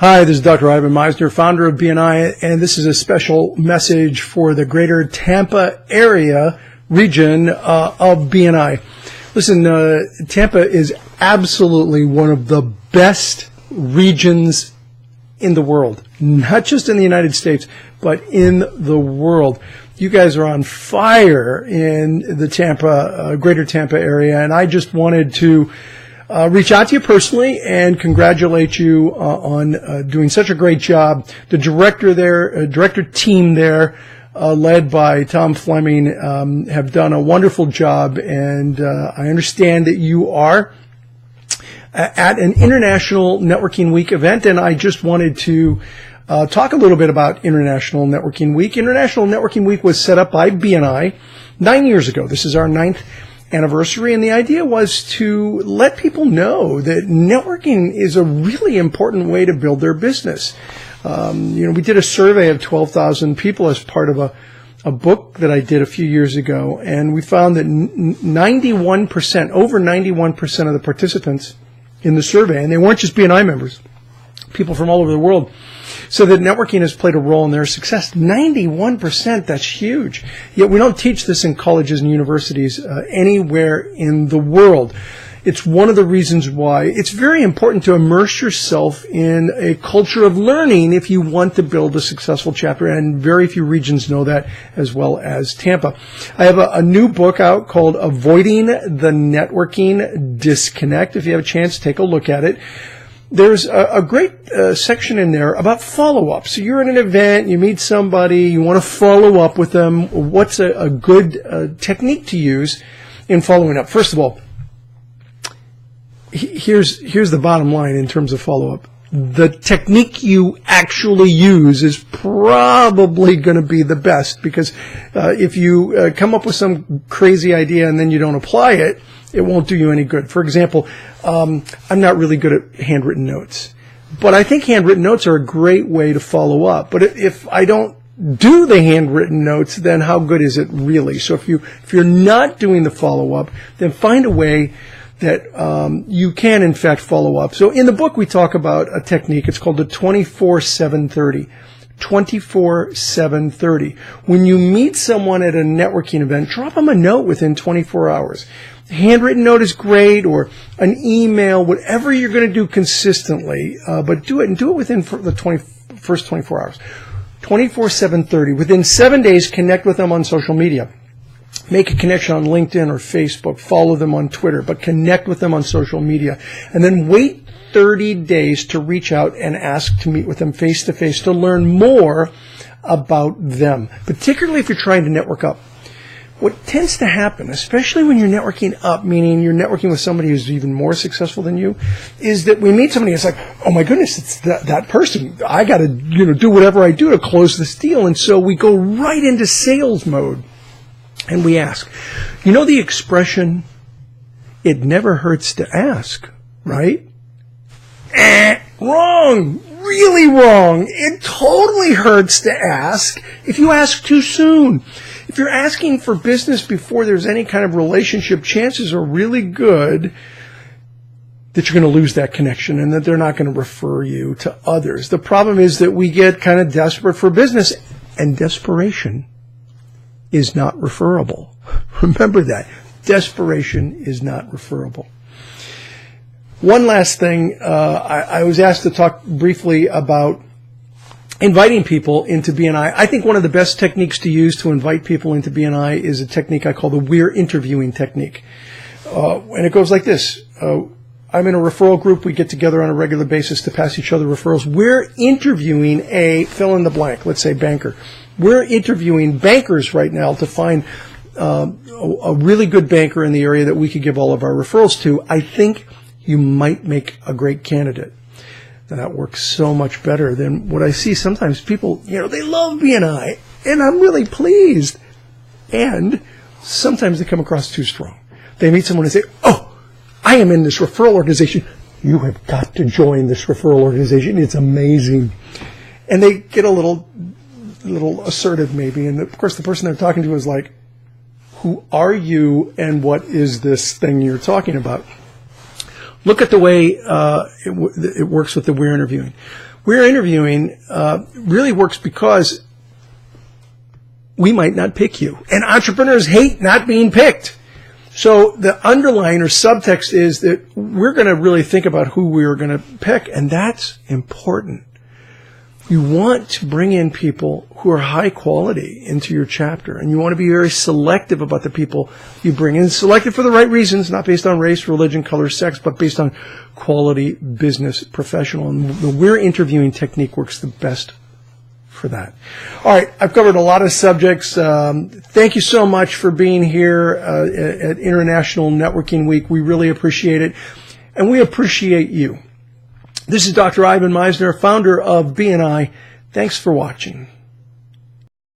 Hi, this is Dr. Ivan Misner, founder of BNI, and this is a special message for the greater Tampa area region of BNI. Listen, Tampa is absolutely one of the best regions in the world, not just in the United States, but in the world. You guys are on fire in the Tampa, greater Tampa area, and I just wanted to reach out to you personally and congratulate you on doing such a great job. The director there, director team there, led by Tom Fleming, have done a wonderful job, and I understand that you are at an International Networking Week event, and I just wanted to talk a little bit about International Networking Week. International Networking Week was set up by BNI 9 years ago. This is our 9th anniversary, and the idea was to let people know that networking is a really important way to build their business. We did a survey of 12,000 people as part of a book that I did a few years ago, and we found that 91%, over 91% of the participants in the survey, and they weren't just BNI members, people from all over the world, so that networking has played a role in their success. 91%, that's huge. Yet we don't teach this in colleges and universities anywhere in the world. It's one of the reasons why it's very important to immerse yourself in a culture of learning if you want to build a successful chapter, and very few regions know that, as well as Tampa. I have a new book out called Avoiding the Networking Disconnect. If you have a chance, take a look at it. There's a great section in there about follow-up. So you're at an event, you meet somebody, you want to follow up with them. What's a good technique to use in following up? First of all, here's the bottom line in terms of follow-up. The technique you actually use is probably going to be the best, because if you come up with some crazy idea and then you don't apply it, it won't do you any good. For example, I'm not really good at handwritten notes, but I think handwritten notes are a great way to follow up. But if I don't do the handwritten notes, then how good is it really? So if you're not doing the follow-up, then find a way that you can, in fact, follow up. So in the book, we talk about a technique. It's called the 24-7-30. 24-7-30. When you meet someone at a networking event, drop them a note within 24 hours. A handwritten note is great, or an email, whatever you're going to do consistently, but do it, and do it within the first 24 hours. 24-7-30. Within 7 days, connect with them on social media. Make a connection on LinkedIn or Facebook. Follow them on Twitter, but connect with them on social media. And then wait 30 days to reach out and ask to meet with them face-to-face to learn more about them, particularly if you're trying to network up. What tends to happen, especially when you're networking up, meaning you're networking with somebody who's even more successful than you, is that we meet somebody, it's like, oh my goodness, it's that person. I got to do whatever I do to close this deal. And so we go right into sales mode. And we ask, the expression, it never hurts to ask, right? Wrong. Really wrong. It totally hurts to ask if you ask too soon. If you're asking for business before there's any kind of relationship, chances are really good that you're going to lose that connection and that they're not going to refer you to others. The problem is that we get kind of desperate for business, and desperation is not referable. Remember that. Desperation is not referable. One last thing, I was asked to talk briefly about inviting people into BNI. I think one of the best techniques to use to invite people into BNI is a technique I call the we're interviewing technique. And it goes like this. I'm in a referral group. We get together on a regular basis to pass each other referrals. We're interviewing a fill in the blank, let's say banker. We're interviewing bankers right now to find a really good banker in the area that we could give all of our referrals to. I think you might make a great candidate. And that works so much better than what I see sometimes. People, they love BNI, and I'm really pleased. And sometimes they come across too strong. They meet someone and say, oh, I am in this referral organization. You have got to join this referral organization. It's amazing. And they get a little assertive maybe. And of course, the person they're talking to is like, who are you and what is this thing you're talking about? Look at the way it works with the We're Interviewing. We're Interviewing really works because we might not pick you. And entrepreneurs hate not being picked. So the underlying or subtext is that we're going to really think about who we're going to pick, and that's important. You want to bring in people who are high quality into your chapter, and you want to be very selective about the people you bring in. Selected for the right reasons, not based on race, religion, color, sex, but based on quality business professional. And the We're Interviewing technique works the best for that. All right, I've covered a lot of subjects. Thank you so much for being here at International Networking Week. We really appreciate it, and we appreciate you. This is Dr. Ivan Misner, founder of BNI. Thanks for watching.